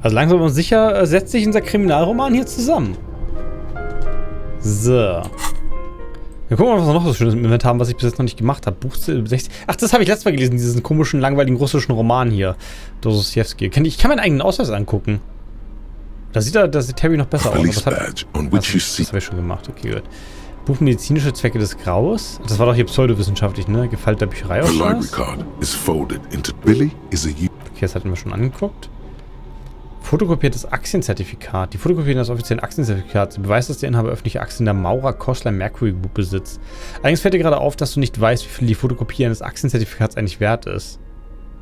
Also langsam und sicher setzt sich unser Kriminalroman hier zusammen. So. Wir gucken mal, was wir noch so schönes im Inventar haben, was ich bis jetzt noch nicht gemacht habe. Buch 60. Ach, das habe ich letztes Mal gelesen, diesen komischen, langweiligen russischen Roman hier. Dostoevsky. Ich kann meinen eigenen Ausweis angucken. Da sieht Terry noch besser aus. Das habe ich schon gemacht. Okay, gut. Buch medizinische Zwecke des Graus. Das war doch hier pseudowissenschaftlich, ne? Gefalteter Büchereiausweis. Okay, das hatten wir schon angeguckt. Fotokopiertes Aktienzertifikat. Die Fotokopie des offiziellen Aktienzertifikats beweist, dass der Inhaber öffentliche Aktien der Maurer Kostler Mercury Group besitzt. Allerdings fällt dir gerade auf, dass du nicht weißt, wie viel die Fotokopie eines Aktienzertifikats eigentlich wert ist.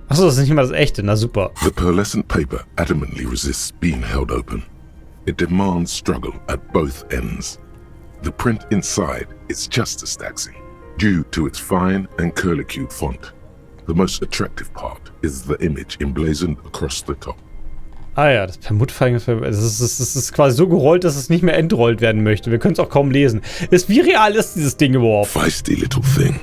Achso, das ist nicht mal das echte. Na super. The pearlescent paper adamantly resists being held open. It demands struggle at both ends. The print inside is just as taxing, due to its fine and curlicute font. The most attractive part is the image emblazoned across the top. Ah ja, das Permutfeigen, das ist quasi so gerollt, dass es nicht mehr entrollt werden möchte. Wir können es auch kaum lesen. Wie real ist dieses Ding überhaupt? Feisty little thing.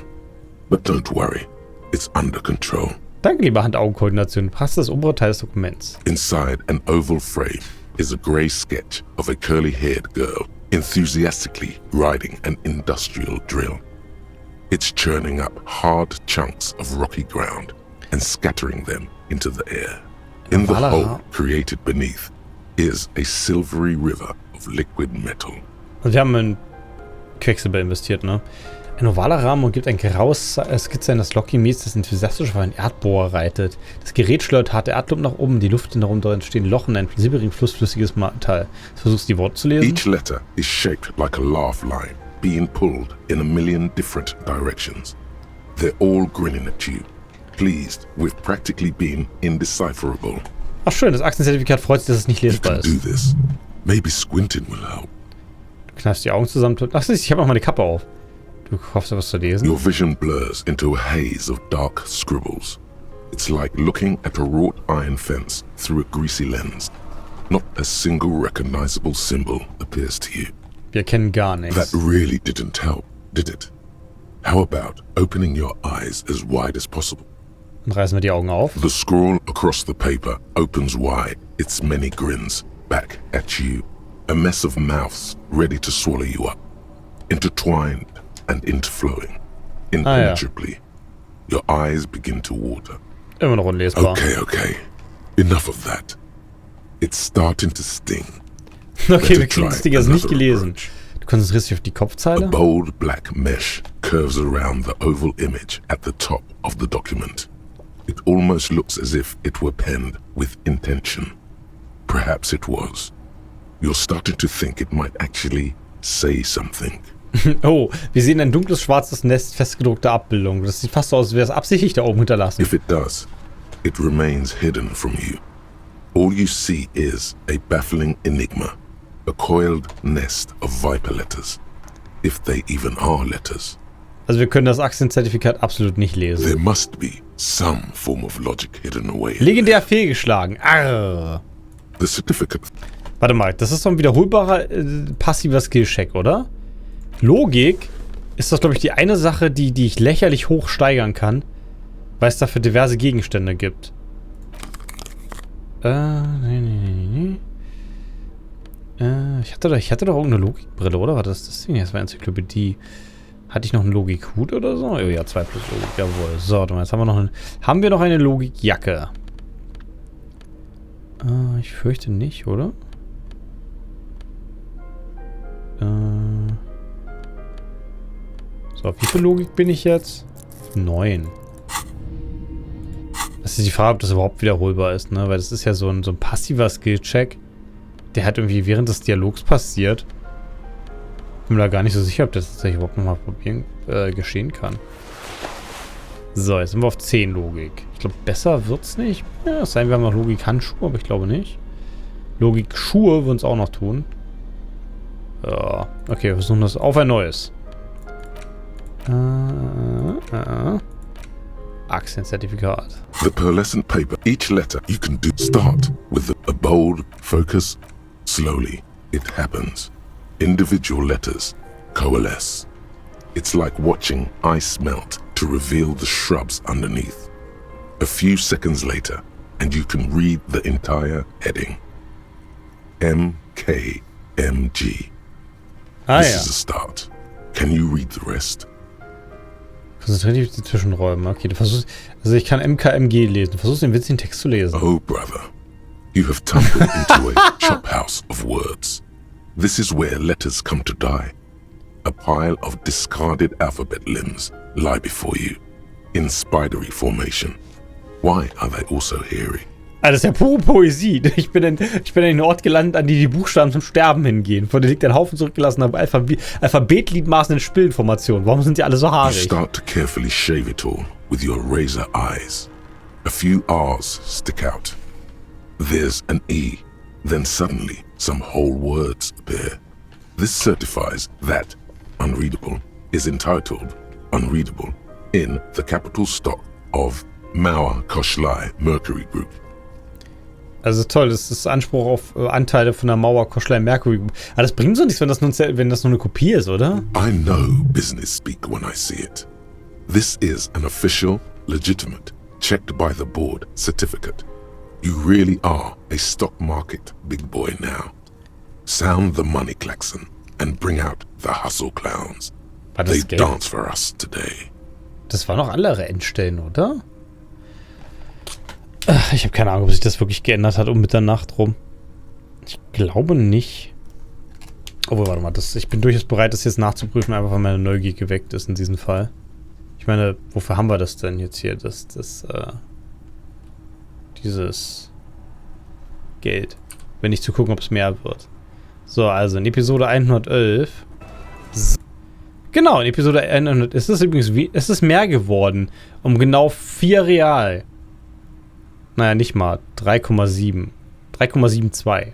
But don't worry, it's under control. Danke, liebe Hand-Augen-Koordination. Passt das obere Teil des Dokuments. Inside an oval frame is a grey sketch of a curly-haired girl enthusiastically riding an industrial drill. It's churning up hard chunks of rocky ground and scattering them into the air. In the hole created beneath is a silvery river of liquid metal. Also wir haben in Quecksilber investiert, ne? Ein ovaler Rahmen umgibt ein graues Skizze eines Locky-Mies, das enthusiastisch auf einen Erdbohrer reitet. Das Gerät schleudert harte Erdklumpen nach oben, die Luft darum drin entstehen Lochen, ein silberigen Fluss flüssiges Metall. Versuchst du die Worte zu lesen? Each letter is shaped like a laugh line, being pulled in a million different directions. They're all grinning at you, pleased with practically being indecipherable. Ach schön, das Aktienzertifikat freut sich, dass es nicht lesbar ist. You can do this. Maybe squinting will help. Du kneifst die Augen zusammen. Ach, ich habe noch meine Kappe auf. Du hoffst, was zu lesen? Your vision blurs into a haze of dark scribbles. It's like looking at a wrought iron fence through a greasy lens. Not a single recognizable symbol appears to you. Wir kennen gar nichts. That really didn't help, did it? How about opening your eyes as wide as possible? Dann reißen wir die Augen auf. The scroll across the paper opens wide, its many grins, back at you. A mess of mouths ready to swallow you up. Intertwined and interflowing. Impenetrably. Your eyes begin to water. Immer noch unlesbar. Okay. Enough of that. It's starting to sting. Okay, wir kriegen das Ding jetzt nicht gelesen. Du konzentrierst dich auf die Kopfzeile. A bold black mesh curves around the oval image at the top of the document. It almost looks as if it were penned with intention. Perhaps it was. You're starting to think it might actually say something. Oh, wir sehen ein dunkles schwarzes Nest festgedruckte Abbildung. Das sieht fast so aus, als wäre es absichtlich da oben hinterlassen. If it does, it remains hidden from you. All you see is a baffling enigma, a coiled nest of viper letters, if they even are letters. Also wir können das Aktienzertifikat absolut nicht lesen. There must be some form of logic hidden away. Legendär fehlgeschlagen. Arr. The certificate. Warte mal, das ist doch ein wiederholbarer passiver Skillcheck, oder? Logik ist das, glaube ich, die eine Sache, die ich lächerlich hoch steigern kann, weil es dafür diverse Gegenstände gibt. Nee. Ich hatte doch irgendeine Logikbrille, oder? War das Ding? Das war Enzyklopädie. Hatte ich noch einen Logikhut oder so? Oh ja, 2 plus Logik, jawohl. So, jetzt haben wir noch eine Logikjacke. Ich fürchte nicht, oder? So, auf wie viel Logik bin ich jetzt? 9. Das ist die Frage, ob das überhaupt wiederholbar ist, ne? Weil das ist ja so ein passiver Skillcheck, der halt irgendwie während des Dialogs passiert. Bin mir da gar nicht so sicher, ob das tatsächlich überhaupt nochmal geschehen kann. So, jetzt sind wir auf 10 Logik. Ich glaube, besser wird's nicht. Ja, es sei denn, wir haben noch Logik-Handschuhe, aber ich glaube nicht. Logik-Schuhe würden es auch noch tun. Ja, okay, wir versuchen das auf ein neues. Aktienzertifikat. The pearlescent paper. Each letter you can do start with a bold focus. Slowly, it happens. Individual letters coalesce. It's like watching ice melt to reveal the shrubs underneath. A few seconds later, and you can read the entire heading. MKMG. Ah This ja. is a start. Can you read the rest? Konzentriere dich auf die Zwischenräume. Okay, du versuchst... Also ich kann MKMG lesen. Du versuchst den witzigen Text zu lesen. Oh, brother. You have tumbled into a chophouse of words. This is where letters come to die. A pile of discarded alphabet limbs lie before you, in spidery formation. Why are they also hairy? Ah, das ist ja pure Poesie. Ich bin in einen Ort gelandet, an die Buchstaben zum Sterben hingehen. Vor dir liegt ein Haufen zurückgelassener Alphabetgliedmaßen in Spillenformation. Warum sind die alle so You haarig? start to carefully shave it all with your razor eyes. A few R's stick out. There's an E. Then suddenly, some whole words appear. This certifies that unreadable is entitled unreadable in the capital stock of Mauer Koschlei Mercury Group. Also toll, das ist Anspruch auf Anteile von der Mauer Koschlei Mercury. Aber das bringt so nichts, wenn das nur eine Kopie ist, oder? I know business speak when I see it. This is an official, legitimate, checked by the board certificate. You really are a stock market big boy now. Sound the money klaxon and bring out the hustle clowns. War das They Geld? dance for us today. Das waren noch andere Endstellen, oder? Ach, ich habe keine Ahnung, ob sich das wirklich geändert hat um Mitternacht rum. Ich glaube nicht. Obwohl, warte mal, ich bin durchaus bereit, das jetzt nachzuprüfen, einfach weil meine Neugier geweckt ist in diesem Fall. Ich meine, wofür haben wir das denn jetzt hier? Dieses Geld. Wenn nicht zu gucken, ob es mehr wird. So, also in Episode 111. Genau, in Episode 100 ist es übrigens es ist mehr geworden. Um genau 4 Real. Naja, nicht mal. 3,7. 3,72.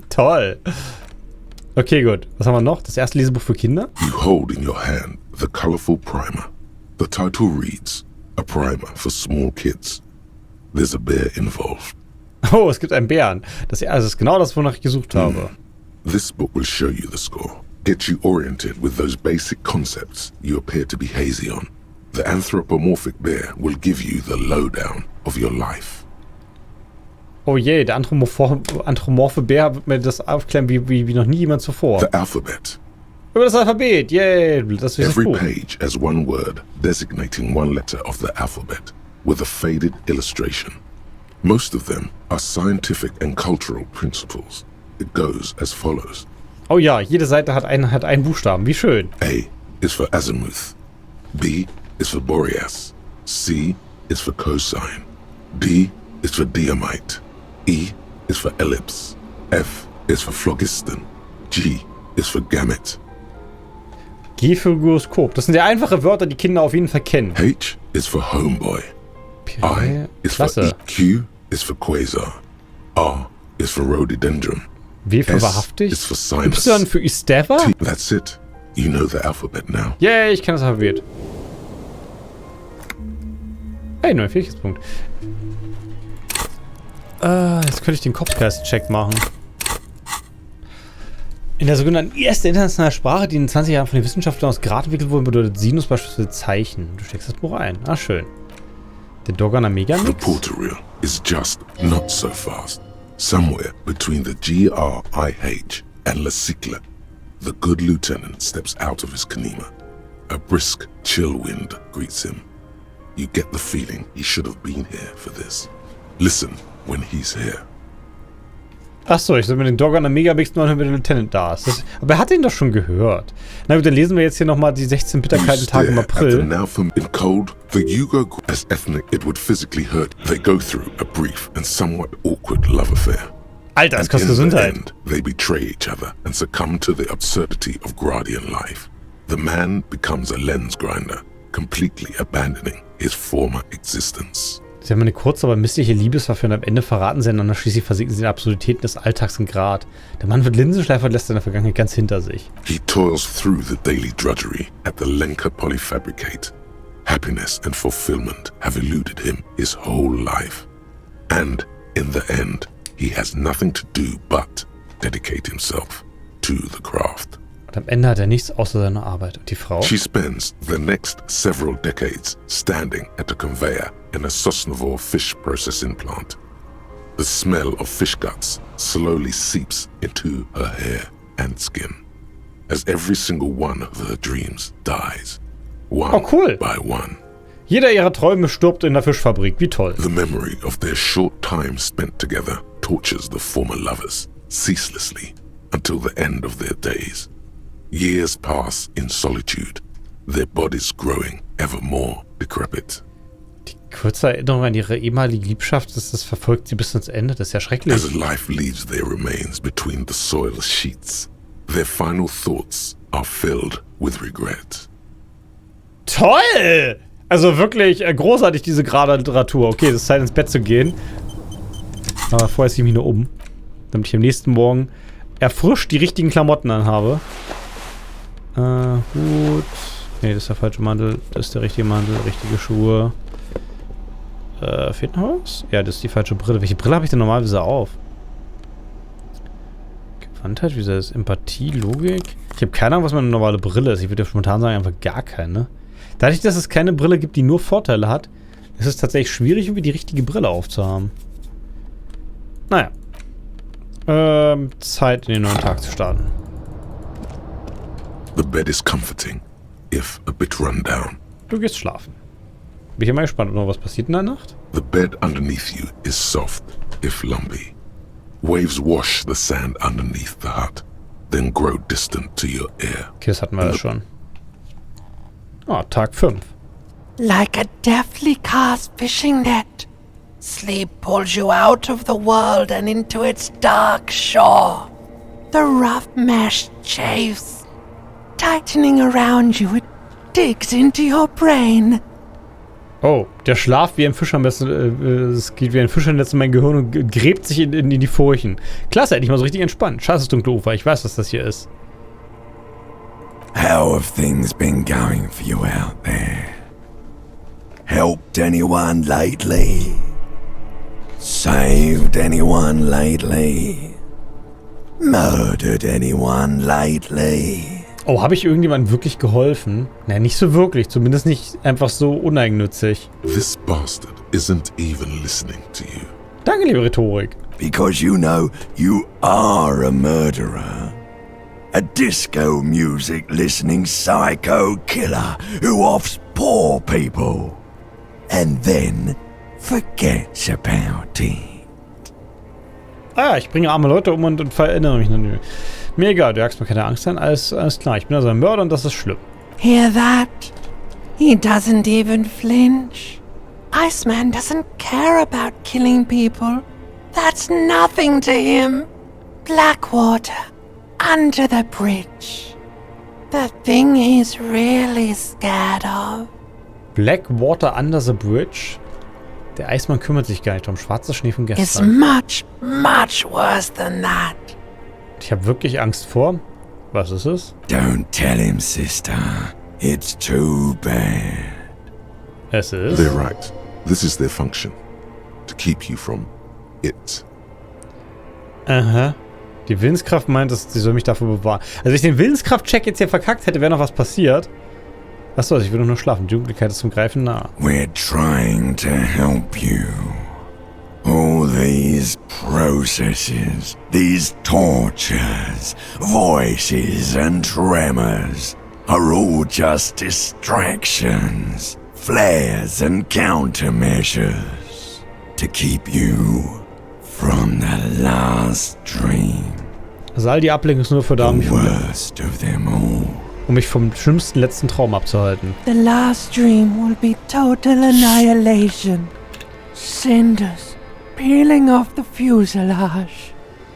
Toll. Okay, gut. Was haben wir noch? Das erste Lesebuch für Kinder? You hold in your hand the colorful primer. The title reads, A Primer for Small Kids. There's a bear involved. Oh, es gibt einen Bären. Das ist genau das, wonach ich gesucht habe. This book will show you the score. Get you oriented with those basic concepts you appear to be hazy on. The anthropomorphic bear will give you the lowdown of your life. Oh je, der anthropomorphe Bär wird mir das aufklären wie noch nie jemand zuvor. The alphabet. Über das Alphabet, yay, das ist das Every Buch. page has one word designating one letter of the alphabet with a faded illustration. Most of them are scientific and cultural principles. It goes as follows. Oh ja, jede Seite hat einen Buchstaben, wie schön. A is for azimuth. B is for Boreas. C is for cosine. D is for diamite. E is for ellipse. F is for phlogiston. G is for gamete. G für Gyroskop. Das sind ja einfache Wörter, die Kinder auf jeden Fall kennen. H is for homeboy. I is for Klasse. EQ is for quasar. R is for rhododendron. W für S wahrhaftig. is for sinus. Y für Isteva. T, that's it. You know the alphabet now. Yay, ich kenne das Alphabet. Hey, neuer Fähigkeitspunkt. Jetzt könnte ich den Kopfgeist-Check machen. In der sogenannten ersten internationalen Sprache, die in den 20 Jahren von den Wissenschaftlern aus Grad entwickelt wurde, bedeutet Sinus beispielsweise Zeichen. Du steckst das Buch ein. Ah, schön. Der Doggana Megamix. The portal is just not so fast. Somewhere between the GRIH and La Cycle, the good lieutenant steps out of his Kanima. A brisk, chill wind greets him. You get the feeling he should have been here for this. Listen when he's here. Achso, ich soll mir den Doggana Megamix nur hören, wenn der Lieutenant da ist. Aber er hat ihn doch schon gehört. Na gut, dann lesen wir jetzt hier nochmal die 16 bitterkalten Tage im At the April. now in cold, the Yugo, as ethnic it would physically hurt, they go through a brief and somewhat awkward love affair. Alter, das And kostet in the Gesundheit. end, they betray each other and succumb to the absurdity of Gradian life. The man becomes a lens grinder, completely abandoning his former existence. Sie haben eine kurze, aber missliche Liebesverführung. Am Ende verraten sie einander. Schließlich versinken sie in den Absurditäten des Alltags in Grad. Der Mann wird Linsenschleifer und lässt seine Vergangenheit ganz hinter sich. He toils through the daily drudgery at the Lenker Polyfabricate. Happiness and fulfillment have eluded him his whole life. And in the end, he has nothing to do but dedicate himself to the craft. Und am Ende hat er nichts außer seine Arbeit. Und die Frau? She spends the next several decades standing at a conveyor in a Sosnovo fish processing plant. The smell of fish guts slowly seeps into her hair and skin as every single one of her dreams dies, one cool. by one. Jeder ihrer Träume stirbt in der Fischfabrik. Wie toll. The memory of their short time spent together tortures the former lovers ceaselessly until the end of their days. Years pass in solitude, their bodies growing ever more decrepit. Die kurze Erinnerung an ihre ehemalige Liebschaft, das verfolgt sie bis ins Ende. Das ist ja schrecklich. As life leaves their remains between the soil sheets, their final thoughts are filled with regret. Toll! Also wirklich großartig, diese gerade Literatur. Okay, es ist Zeit, ins Bett zu gehen. Aber vorher ziehe ich mich nur um. Damit ich am nächsten Morgen erfrischt die richtigen Klamotten anhabe. Gut. Nee, das ist der falsche Mantel. Das ist der richtige Mantel. Richtige Schuhe. Fehlt noch was? Ja, das ist die falsche Brille. Welche Brille habe ich denn normalerweise auf? Gewandtheit, wie ist das? Empathie, Logik? Ich habe keine Ahnung, was meine normale Brille ist. Ich würde ja spontan sagen, einfach gar keine. Dadurch, dass es keine Brille gibt, die nur Vorteile hat, ist es tatsächlich schwierig, irgendwie die richtige Brille aufzuhaben. Naja. Zeit, in den neuen Tag zu starten. The bed is comforting, if a bit run down. Du gehst schlafen. Bin ich mal gespannt, ob noch was passiert in der Nacht? The bed underneath you is soft, if lumpy. Waves wash the sand underneath the hut, then grow distant to your ear. Okay, das hatten wir ja schon. Tag 5. Like a deftly cast fishing net, sleep pulls you out of the world and into its dark shore. The rough mesh chafes, tightening around you, it digs into your brain. Oh, der Schlaf wie ein Fisch am besten, es geht wie ein Fischernetz in mein Gehirn und gräbt sich in die Furchen. Klasse, endlich mal so richtig entspannt. Scheiße, das dunkle Ufer, ich weiß, was das hier ist. How have things been going for you out there? Helped anyone lately? Saved anyone lately? Murdered anyone lately? Oh, habe ich irgendjemandem wirklich geholfen? Naja, nicht so wirklich. Zumindest nicht einfach so uneigennützig. This bastard isn't even listening to you. Danke, liebe Rhetorik. Because you know you are a murderer. A disco music listening psycho killer who offs poor people and then forgets about it. Ich bringe arme Leute um und verinnere mich natürlich. Mir egal, du jagst mir keine Angst ein. Alles klar, ich bin also ein Mörder und das ist schlimm. Hear that? He doesn't even flinch. Iceman doesn't care about killing people. That's nothing to him. Blackwater. Under the bridge. The thing he's really scared of. Blackwater under the bridge? Der Eismann kümmert sich gar nicht um schwarzer Schnee von It's gestern. much, much worse than that. Ich habe wirklich Angst vor. Was ist es? Don't tell him, sister. It's too bad. Es ist... They're right. This is their function. To keep you from it. Aha. Die Willenskraft meint, dass sie soll mich davor bewahren. Also wenn ich den Willenskraft-Check jetzt hier verkackt hätte, wäre noch was passiert. Achso, also ich würde nur schlafen. Die Dunkelheit ist zum Greifen nah. We're trying to help you. All these processes, these tortures, voices and tremors are all just distractions, flares and countermeasures to keep you from the last dream. Also all die Ablenkung ist nur für da, The worst of them all. um mich vom schlimmsten letzten Traum abzuhalten. The last dream will be total annihilation. Cinders peeling off the fuselage.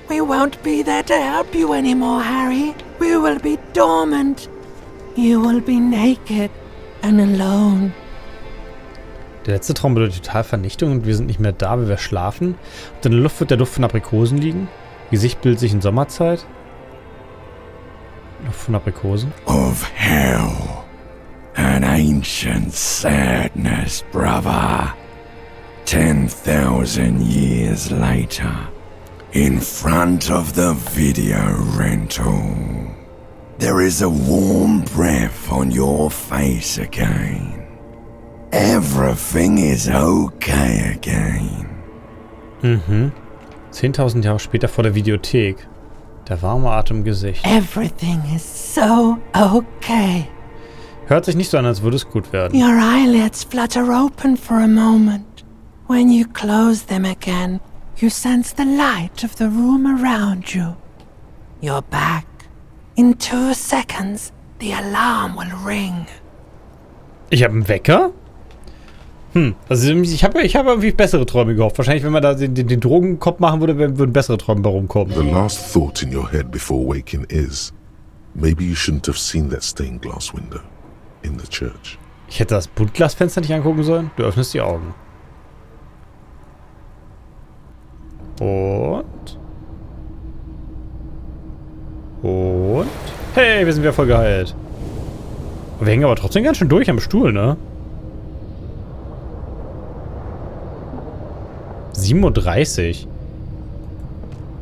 We won't be there to help you anymore, Harry. We will be dormant. You will be naked and alone. Der letzte Traum bedeutet total Vernichtung und wir sind nicht mehr da, weil wir schlafen. Und in der Luft wird der Duft von Aprikosen liegen. Gesicht bildet sich in Sommerzeit. Duft von Aprikosen. Of hell. An ancient sadness, brother. 10,000 years later. In front of the video rental. There is a warm breath on your face again. Everything is okay again. Mhm. 10.000 Jahre später vor der Videothek. Der warme Atem im Gesicht. Everything is so okay. Hört sich nicht so an, als würde es gut werden. Your eyelids flutter open for a moment. When you close them again, you sense the light of the room around you. You're back. In 2 seconds, the alarm will ring. Ich habe einen Wecker? Also ich habe irgendwie bessere Träume gehofft. Wahrscheinlich, wenn man da den Drogenkopf machen würde, würden bessere Träume bei rumkommen. The last thought in your head before waking is, maybe you shouldn't have seen that stained glass window in the church. Ich hätte das Buntglasfenster nicht angucken sollen. Du öffnest die Augen. Und? Hey, wir sind wieder voll geheilt. Wir hängen aber trotzdem ganz schön durch am Stuhl, ne? 7:30 Uhr.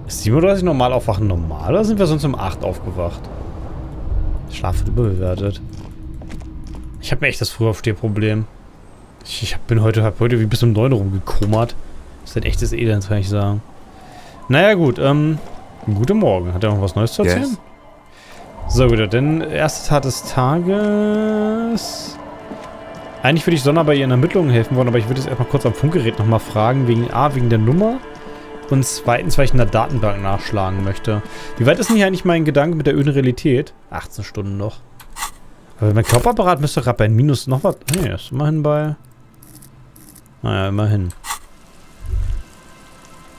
Ist 7:30 Uhr normal aufwachen normal oder sind wir sonst um 8 aufgewacht? Schlaf wird überbewertet. Ich habe mir echt das Frühaufstehproblem. Ich bin heute wie bis um 9 Uhr rumgekomert. Das ist ein echtes Elend, kann ich sagen. Naja, gut. Guten Morgen. Hat er noch was Neues zu erzählen? Yes. So, gut. Denn erste Tat des Tages. Eigentlich würde ich Sonna bei ihren Ermittlungen helfen wollen, aber ich würde jetzt erstmal kurz am Funkgerät nochmal fragen. Wegen der Nummer. Und zweitens, weil ich in der Datenbank nachschlagen möchte. Wie weit ist denn hier eigentlich mein Gedanke mit der öden Realität? 18 Stunden noch. Aber mein Körperapparat müsste gerade bei Minus noch was... Nee, ist immerhin bei... Naja, immerhin.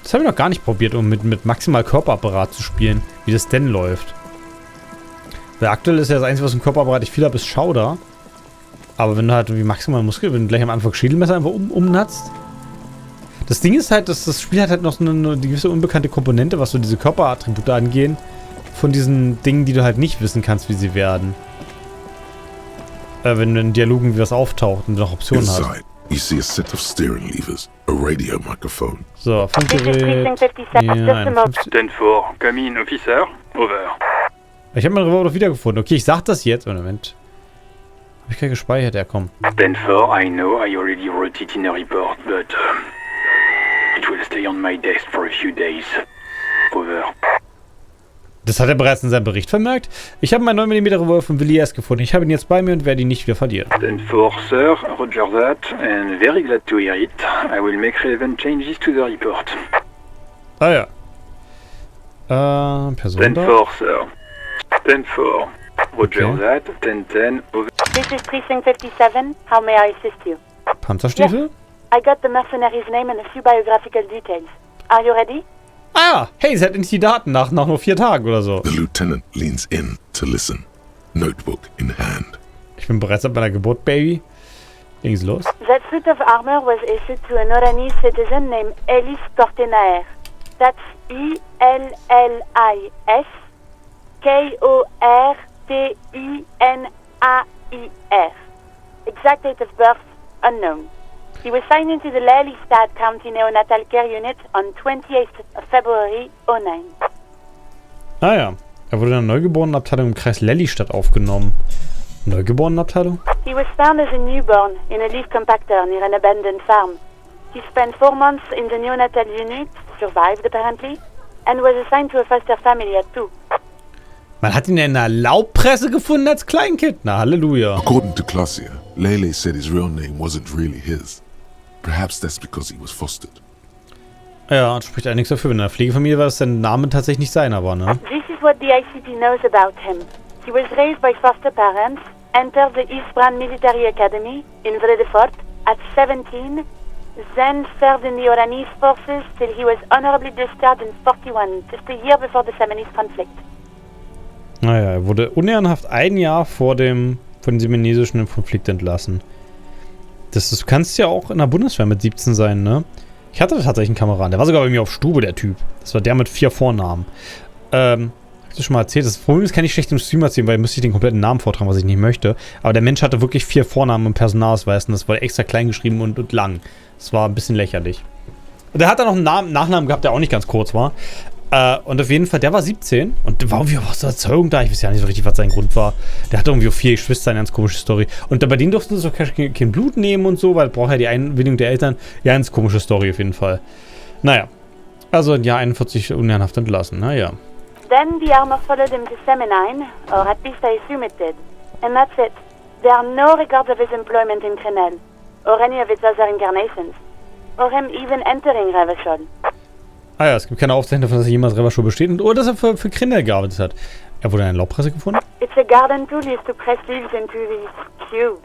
Das habe ich noch gar nicht probiert, um mit maximal Körperapparat zu spielen. Wie das denn läuft. Weil aktuell ist ja das Einzige, was im Körperapparat ich viel habe, ist Schauder. Aber wenn du halt irgendwie maximal Muskel, wenn du gleich am Anfang Schädelmesser einfach umnatzt. Das Ding ist halt, dass das Spiel hat halt noch eine gewisse unbekannte Komponente, was so diese Körperattribute angehen. Von diesen Dingen, die du halt nicht wissen kannst, wie sie werden. Wenn du in Dialogen wie was auftaucht und du noch Optionen hast. You see a set of steering levers, a radio microphone. So, Funkgerät. Stand for, come in, officer. Over. Ich habe meinen Revolver doch wiedergefunden. Okay, ich sag das jetzt. Moment. Hab ich gar gespeichert? Ja, komm. Stand for, I know, I already wrote it in a report, but it will stay on my desk for a few days. Over. Das hat er bereits in seinem Bericht vermerkt. Ich habe meinen 9mm Revolver von Villiers gefunden. Ich habe ihn jetzt bei mir und werde ihn nicht wieder verlieren. Stand for, sir, roger that, and very glad to hear it. I will make relevant changes to the report. Ah ja. Person Stand for, sir. Stand for, roger that, 10-10, over. This is Precinct 57. How may I assist you? Panzerstiefel? Yes. I got the mercenary's name and a few biographical details. Are you ready? Ah ja, hey, sie hat endlich die Daten nach nur 4 Tagen oder so. The lieutenant leans in to listen, notebook in hand. Ich bin bereits ab meiner Geburt, Baby. Ging's los? That suit of armor was issued to an Oranese citizen named Ellis Kortenaer. That's E-L-L-I-S K-O-R-T-E-N-A-I-R. Exact date of birth, unknown. He was signed into the Lelystad County Neonatal Care Unit on 28th of February 09. Ah ja, er wurde in der Neugeborenenabteilung im Kreis Lelystad aufgenommen. Neugeborenenabteilung? He was found as a newborn in a leaf compactor near an abandoned farm. He spent 4 months in the neonatal unit, survived apparently, and was assigned to a foster family at 2. Man hat ihn in einer Laubpresse gefunden als Kleinkind. Na, Halleluja. According to Klasia, Lele said his real name wasn't really his. Perhaps that's because he was fostered. Ja, und spricht einiges dafür. Wenn in einer Pflegefamilie war, dass sein Name tatsächlich nicht seiner war, ne? This is what the ICT knows about him. He was raised by foster parents, entered the East Brand Military Academy in Vredefort at 17, then served in the Oranese forces till he was honorably discharged in 41, just a year before the Seminese conflict. Naja, er wurde unehrenhaft 1 Jahr vor dem seminesischen Konflikt entlassen. Du kannst ja auch in der Bundeswehr mit 17 sein, ne? Ich hatte tatsächlich einen Kameraden, der war sogar bei mir auf Stube, der Typ. Das war der mit 4 Vornamen. Hab ich das schon mal erzählt? Das Problem ist, kann ich schlecht im Stream erzählen, weil müsste ich den kompletten Namen vortragen, was ich nicht möchte. Aber der Mensch hatte wirklich 4 Vornamen im Personalausweis und das war extra klein geschrieben und lang. Das war ein bisschen lächerlich. Und der hat dann noch einen Nachnamen gehabt, der auch nicht ganz kurz war. Und auf jeden Fall, der war 17 und der war irgendwie auch aus der Erzeugung da. Ich weiß ja nicht so richtig, was sein Grund war. Der hatte irgendwie auch 4 Geschwister, eine ganz komische Story. Und bei denen durften sie so kein Blut nehmen und so, weil braucht ja die Einwilligung der Eltern. Ja, eine komische Story auf jeden Fall. Naja. Also im Jahr 41 unehrenhaft entlassen, naja. Then the armor followed him to Semenine, or at least I assume it did. And that's it. There are no records of his employment in Crenel, or any of its other incarnations, or him even entering Revachol. Ah ja, es gibt keine Aufzeichnung davon, dass er jemals Revachol besteht oder dass er für Crenel gearbeitet hat. Er wurde in einer Laubpresse gefunden? It's a garden tool used to press leaves into these cubes.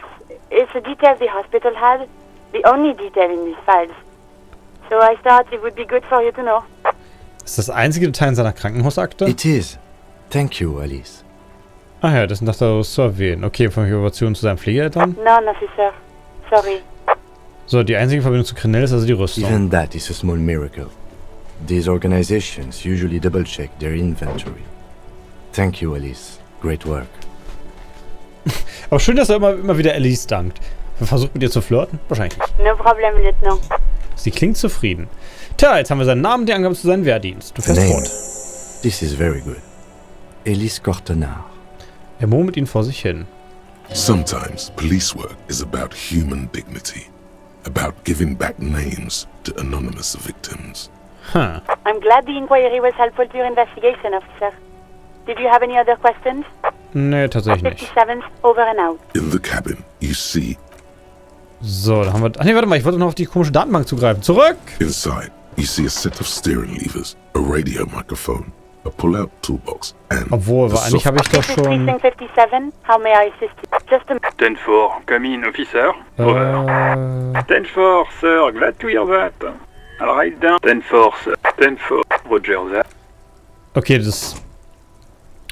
It's a detail the hospital had, the only detail in these files. So I thought it would be good for you to know. Ist das einzige Detail in seiner Krankenhausakte? It is. Thank you, Alice. Ah ja, das sind das zu erwähnen. Okay, von Informationen zu seinen Pflegeeltern? None, officer. Sorry. So, die einzige Verbindung zu Crenel ist also die Rüstung. Even that is a small miracle. These organizations usually double-check their inventory. Thank you, Alice. Great work. Aber schön, dass er immer wieder Alice dankt. Versucht mit ihr zu flirten? Wahrscheinlich nicht. No problem, Lieutenant. Sie klingt zufrieden. Tja, jetzt haben wir seinen Namen, die Angaben zu seinem Wehrdienst. Du fährst Name. fort. This is very good. Alice Cortenard. Er murmelt ihn vor sich hin. Sometimes police work is about human dignity, about giving back names to anonymous victims. Huh. I'm glad the inquiry was helpful to your investigation, officer. Did you have any other questions? Nee, tatsächlich nicht. 57th, over and out. In the cabin, you see, So, da haben wir... Ach nee, warte mal, ich wollte noch auf die komische Datenbank zugreifen. Zurück! inside, you see a set of steering levers, a radio microphone, a pull-out toolbox, and Obwohl, the aber eigentlich habe ich doch This is schon... Precinct 57. How may I assist you? Just a 10-4, come in, officer. Over. 10-4, sir, glad to hear that. I'll write down. 10-4, sir. 10-4, roger that. Okay, das...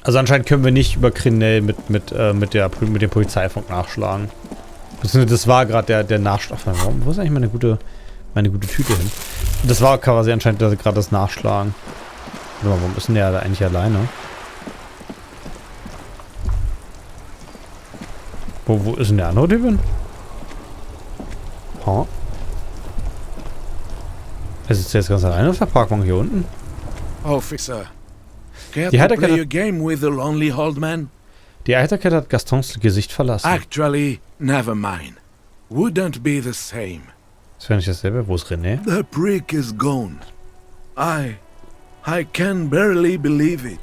Also anscheinend können wir nicht über Crenel mit dem Polizeifunk nachschlagen. Beziehungsweise das war gerade der Nachschlag. Wo ist eigentlich meine gute Tüte hin? Das war quasi anscheinend gerade das Nachschlagen. Warte mal, warum ist denn der da eigentlich alleine? Wo ist denn der andere Typ hin? Ha? Er sitzt jetzt ganz alleine auf der Parkbank hier unten. Officer, care Die to Heiterkeit play hat- a game with the lonely old man? Die Eiterkette hat Gastons Gesicht verlassen. Actually, never mind. Wouldn't be the same. Das wäre nicht dasselbe. Wo ist René? The prick is gone. I can barely believe it.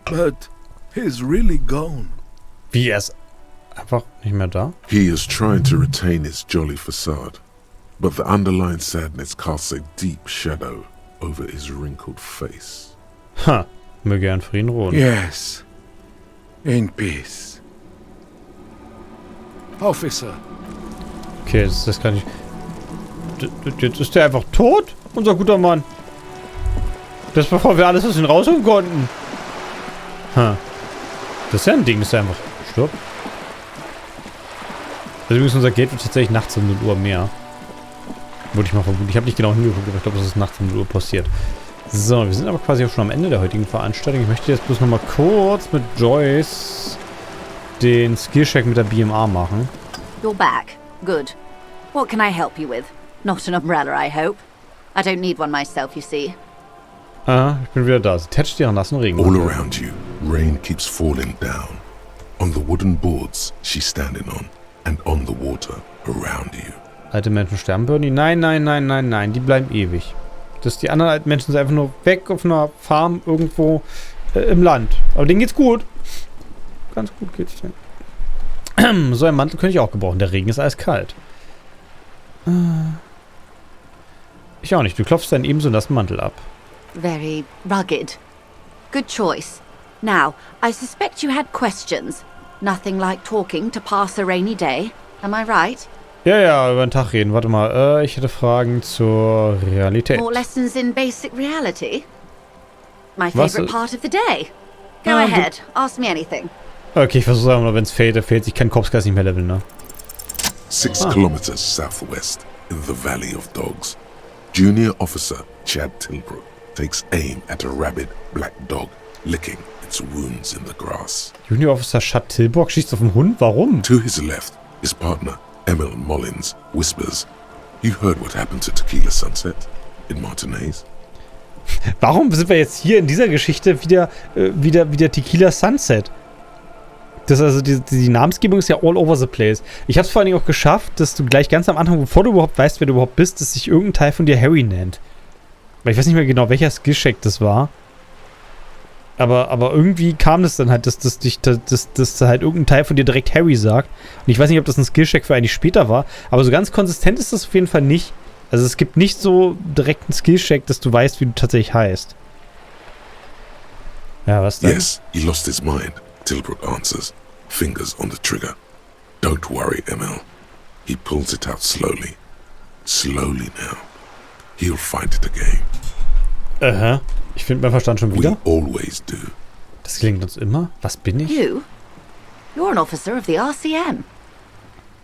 But he's really gone. Wie, er ist einfach nicht mehr da? he is trying to retain his jolly facade, but the underlying sadness casts a deep shadow over his wrinkled face. Ha, möge er in Frieden ruhen. Yes. In peace. Officer, Okay, das kann ich... Jetzt ist der einfach tot, unser guter Mann. Das bevor wir alles aus ihm rausholen konnten. Ha. Das ist ja ein Ding, dass er einfach stirbt. Also übrigens, unser Gate wird tatsächlich nachts um 0 Uhr mehr. Würde ich mal vermuten. Ich habe nicht genau hingeguckt, aber ich glaube, es ist nachts um 0 Uhr passiert. So, wir sind aber quasi auch schon am Ende der heutigen Veranstaltung. Ich möchte jetzt bloß nochmal kurz mit Joyce den Skillcheck mit der BMA machen. You're back. Good. What can I help you with? Not an umbrella, I hope. I don't need one myself, you see. Ah, ich bin wieder da. Sie tätscht ihren nassen Regen. All around you, rain keeps falling down. On the wooden boards she's standing on, and on the water around you. Alte Menschen sterben, Bernie. Nein, nein, nein, nein, nein. Die bleiben ewig. Die anderen alten Menschen sind einfach nur weg auf einer Farm irgendwo im Land. Aber denen geht's gut. Ganz gut geht's denen. So ein Mantel könnte ich auch gebrauchen. Der Regen ist eiskalt. Ich auch nicht. Du klopfst dann ebenso nassen Mantel ab. Very rugged. Good choice. Now, I suspect you had questions. Nothing like talking to pass a rainy day. Am I right? Ja, über den Tag reden. Warte mal. Ich hätte Fragen zur Realität. More lessons in basic reality? My Was- favorite part of the day. Go Ah, du- ahead. Ask me anything. Okay, ich versuche einfach nur, wenn es fehlt, dann fehlt. Ich kann Kopfgeist nicht mehr leveln, ne? 6 kilometers southwest, in the Valley of Dogs, Junior Officer Chad Tilbrook takes aim at a rabid black dog licking its wounds in the grass. Junior Officer Chad Tilbrook schießt auf den Hund? Warum? To his left, his partner, Emil Mullins, whispers, "You heard what happened to Tequila Sunset in Martinez?" Warum sind wir jetzt hier in dieser Geschichte wieder Tequila Sunset? Das ist also die Namensgebung ist ja all over the place. Ich habe es vor allen Dingen auch geschafft, dass du gleich ganz am Anfang, bevor du überhaupt weißt, wer du überhaupt bist, dass sich irgendein Teil von dir Harry nennt. Weil ich weiß nicht mehr genau, welcher Skillcheck das war. Aber irgendwie kam das dann halt, dass halt irgendein Teil von dir direkt Harry sagt. Und ich weiß nicht, ob das ein Skillcheck für eigentlich später war. Aber so ganz konsistent ist das auf jeden Fall nicht. Also es gibt nicht so direkt einen Skillcheck, dass du weißt, wie du tatsächlich heißt. Ja, was denn? Yes, he lost his mind. Tilbrook answers, fingers on the trigger. Don't worry, ML. He pulls it out slowly. Slowly now. He'll find it again. Aha. Ich finde meinen Verstand schon wieder. We always do. Das klingt uns immer. Was bin ich? You? You're an officer of the RCM.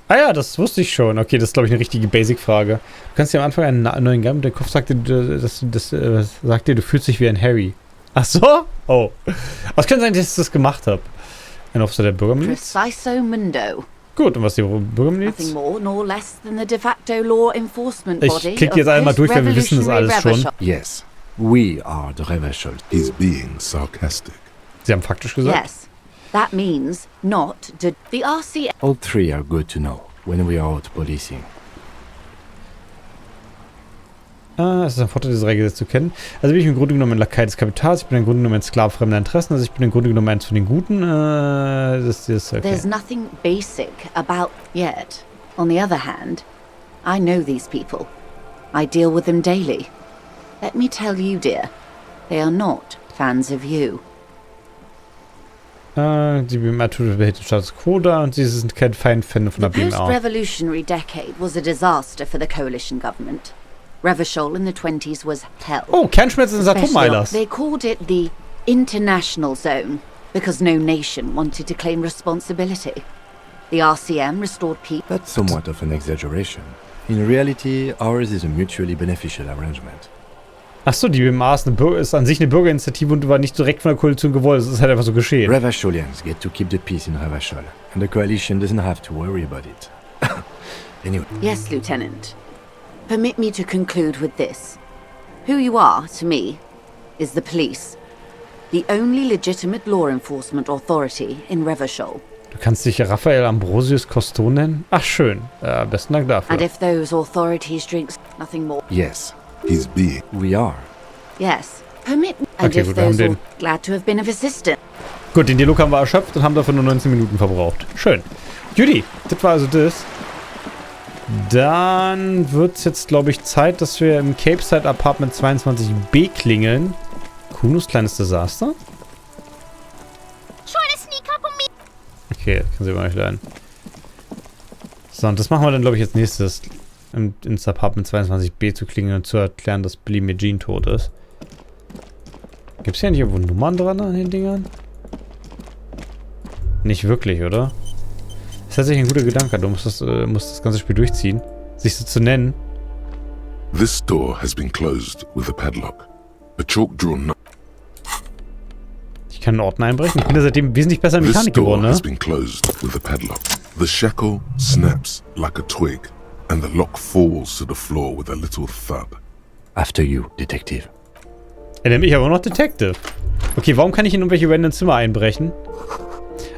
Ah ja, das wusste ich schon. Okay, das ist, glaube ich, eine richtige Basic-Frage. Du kannst dir am Anfang einen neuen Gang, der Kopf sagt dir, du fühlst dich wie ein Harry. Ach so? Oh. Was könnte sein, dass ich das gemacht habe? Ein Officer der Bürgermiliz? Preciso Mundo. Gut, und was ist die Bürgermiliz? Nothing more nor less than the de facto law enforcement body. Ich klicke jetzt einmal durch, weil wir wissen das alles schon. Yes, we are the Revachol. He's being sarcastic. Sie haben faktisch gesagt? Yes, that means not the RCM. All three are good to know when we are out policing. Es ist ein Vorteil, diese Regel zu kennen. Also bin ich im Grunde genommen ein Lakai des Kapitals, ich bin im Grunde genommen ein Sklave fremder Interessen, also ich bin im Grunde genommen eins von den Guten. Das ist okay. There's nothing basic about yet. On the other hand, I know these people. I deal with them daily. Let me tell you, dear, they are not fans of you. Die BMA behält den Status Quo da und sie sind kein Fan von der The BMA. post-revolutionary decade was a disaster for the coalition government. Revachol in the 20s was hell. Oh, Kernschmelze des Atomeilers. They called it the international zone because no nation wanted to claim responsibility. The RCM restored peace. That's somewhat of an exaggeration. In reality, ours is a mutually beneficial arrangement. Achso, die BMA ist an sich eine Bürgerinitiative und war nicht direkt von der Koalition gewollt. Es ist halt einfach so geschehen. Revacholians get to keep the peace in Revachol, and the coalition doesn't have to worry about it. Anyway. Yes, Lieutenant. Permit me to conclude with this. Who you are, to me, is the police. The only legitimate law enforcement authority in Revachol. Du kannst dich Raphael Ambrosius Cousteau nennen? Ach, schön. Besten Dank dafür. And if those authorities drink nothing more. Yes. He's being. We are. Yes. Permit me. And Okay, if gut, wir haben those den. glad to have been of assistance. Gut, den Dialog haben wir erschöpft und haben dafür nur 19 Minuten verbraucht. Schön. Judy, das war also das. Dann wird es jetzt, glaube ich, Zeit, dass wir im Cape Side Apartment 22b klingeln. Kunos kleines Desaster. Okay, kann sie mal nicht leiden. So, und das machen wir dann, glaube ich, als nächstes. Ins Apartment 22b zu klingeln und zu erklären, dass Billy Magine tot ist. Gibt es hier nicht irgendwo Nummern dran an den Dingern? Nicht wirklich, oder? Das ist tatsächlich ein guter Gedanke. Du musst das ganze Spiel durchziehen. Sich so zu nennen. This door has been closed with a padlock. A chalk-drawn. Ich kann einen Orden einbrechen. Ich bin ja seitdem wesentlich besser in This Mechanik door geworden, ne? has been closed with a padlock. The shackle snaps like a twig, and the lock falls to the floor with a little thud. After you, Detective. Er nennt mich aber noch Detective. Okay, warum kann ich in irgendwelche random Zimmer einbrechen?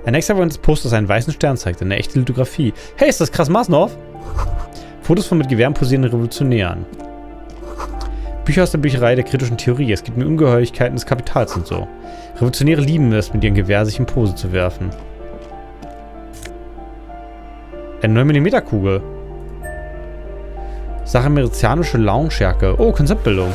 Ein extravagantes Poster, das einen weißen Stern zeigt. Eine echte Lithografie. Hey, ist das krass Masnov? Fotos von mit Gewehren posierenden Revolutionären. Bücher aus der Bücherei der kritischen Theorie. Es gibt mir Ungeheuerlichkeiten des Kapitals und so. Revolutionäre lieben es, mit ihrem Gewehr sich in Pose zu werfen. Eine 9mm Kugel. Sache-amerikanische Loungejacke. Oh, Konzeptbildung.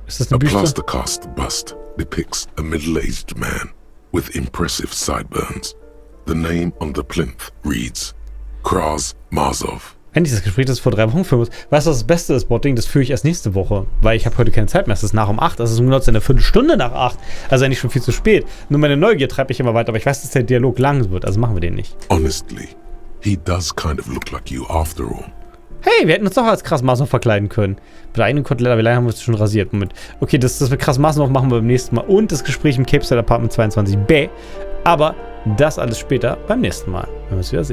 Ist das eine A Büste? plaster-cast bust depicts a middle-aged man with impressive sideburns. The name on the plinth reads Kras Marsov. Endlich das Gespräch, das vor 3 Wochen führen muss. Weißt du, was das Beste ist, Botting? Das führe ich erst nächste Woche. Weil ich habe heute keine Zeit mehr. Es ist nach um 8. Das ist um genau eine Viertelstunde nach 8. Also eigentlich schon viel zu spät. Nur meine Neugier treibt mich immer weiter. Aber ich weiß, dass der Dialog lang wird. Also machen wir den nicht. Honestly, he does kind of look like you after all. Hey, wir hätten uns doch als Kras Masnov verkleiden können. Mit der eigenen Kotelett, aber leider haben wir es schon rasiert. Moment. Okay, das mit Kras Masnov machen wir beim nächsten Mal. Und das Gespräch im Cape Side Apartment 22b. Aber das alles später beim nächsten Mal, wenn wir es wieder sehen.